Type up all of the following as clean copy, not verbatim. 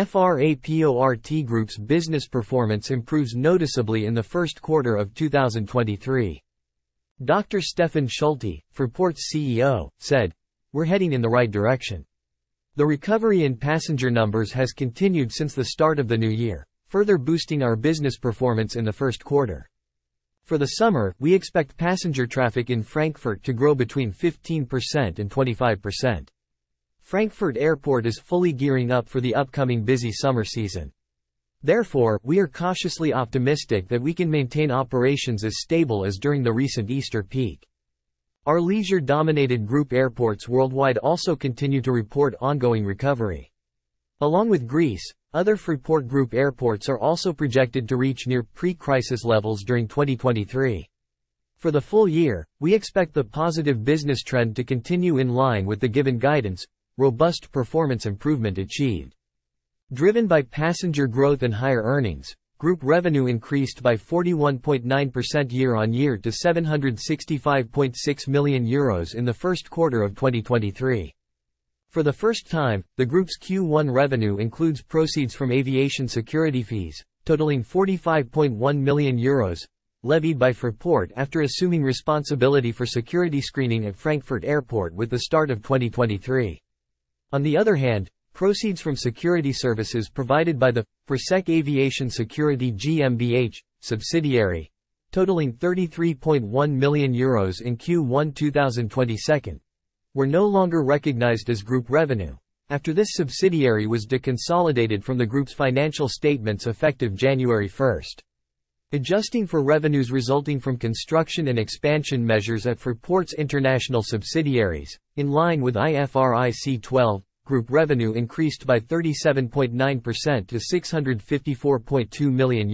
FRAPORT Group's business performance improves noticeably in the first quarter of 2023. Dr. Stefan Schulte, FRAPORT's CEO, said, "We're heading in the right direction." The recovery in passenger numbers has continued since the start of the new year, further boosting our business performance in the first quarter. For the summer, we expect passenger traffic in Frankfurt to grow between 15% and 25%. Frankfurt Airport is fully gearing up for the upcoming busy summer season. Therefore, we are cautiously optimistic that we can maintain operations as stable as during the recent Easter peak. Our leisure-dominated group airports worldwide also continue to report ongoing recovery. Along with Greece, other Fraport Group airports are also projected to reach near pre-crisis levels during 2023. For the full year, we expect the positive business trend to continue in line with the given guidance, robust performance improvement achieved. Driven by passenger growth and higher earnings, group revenue increased by 41.9% year-on-year to €765.6 million in the first quarter of 2023. For the first time, the group's Q1 revenue includes proceeds from aviation security fees, totaling €45.1 million, levied by Fraport after assuming responsibility for security screening at Frankfurt Airport with the start of 2023. On the other hand, proceeds from security services provided by the FRASEC Aviation Security GmbH subsidiary, totaling €33.1 million in Q1 2022, were no longer recognized as group revenue, after this subsidiary was deconsolidated from the group's financial statements effective January 1. Adjusting for revenues resulting from construction and expansion measures at Fraport's international subsidiaries, in line with IFRIC 12, group revenue increased by 37.9% to €654.2 million.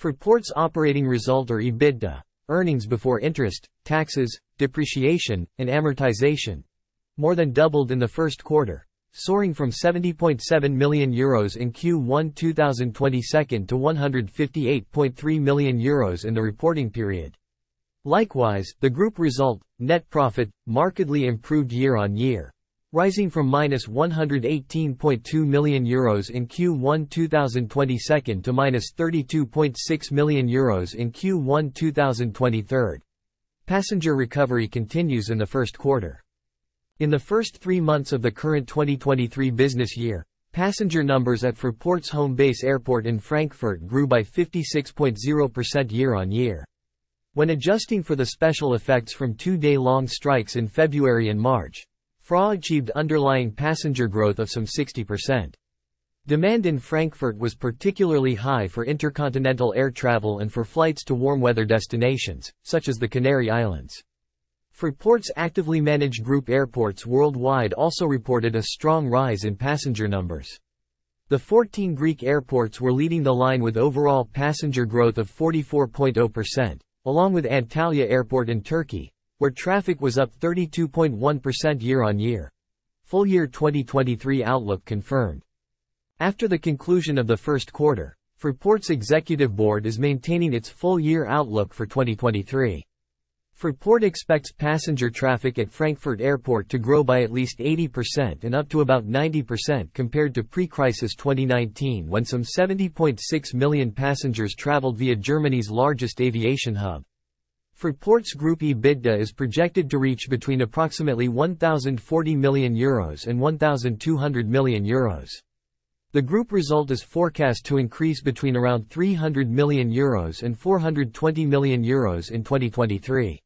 Fraport's operating result or EBITDA, earnings before interest, taxes, depreciation, and amortization, more than doubled in the first quarter, soaring from €70.7 million in Q1 2022 to €158.3 million in the reporting period. Likewise, the group result, net profit, markedly improved year-on-year, rising from -€118.2 million in Q1 2022 to -€32.6 million in Q1 2023. Passenger recovery continues in the first quarter. In the first 3 months of the current 2023 business year, passenger numbers at Fraport's home base airport in Frankfurt grew by 56.0% year-on-year. When adjusting for the special effects from 2-day-long strikes in February and March, FRA achieved underlying passenger growth of some 60%. Demand in Frankfurt was particularly high for intercontinental air travel and for flights to warm-weather destinations, such as the Canary Islands. Fraport's actively managed group airports worldwide also reported a strong rise in passenger numbers. The 14 Greek airports were leading the line with overall passenger growth of 44.0%, along with Antalya Airport in Turkey, where traffic was up 32.1% year-on-year. Full year 2023 outlook confirmed. After the conclusion of the first quarter, Fraport's executive board is maintaining its full year outlook for 2023. Fraport expects passenger traffic at Frankfurt Airport to grow by at least 80% and up to about 90% compared to pre-crisis 2019 when some 70.6 million passengers traveled via Germany's largest aviation hub. Fraport's group EBITDA is projected to reach between approximately €1,040 million and €1,200 million. The group result is forecast to increase between around €300 million and €420 million in 2023.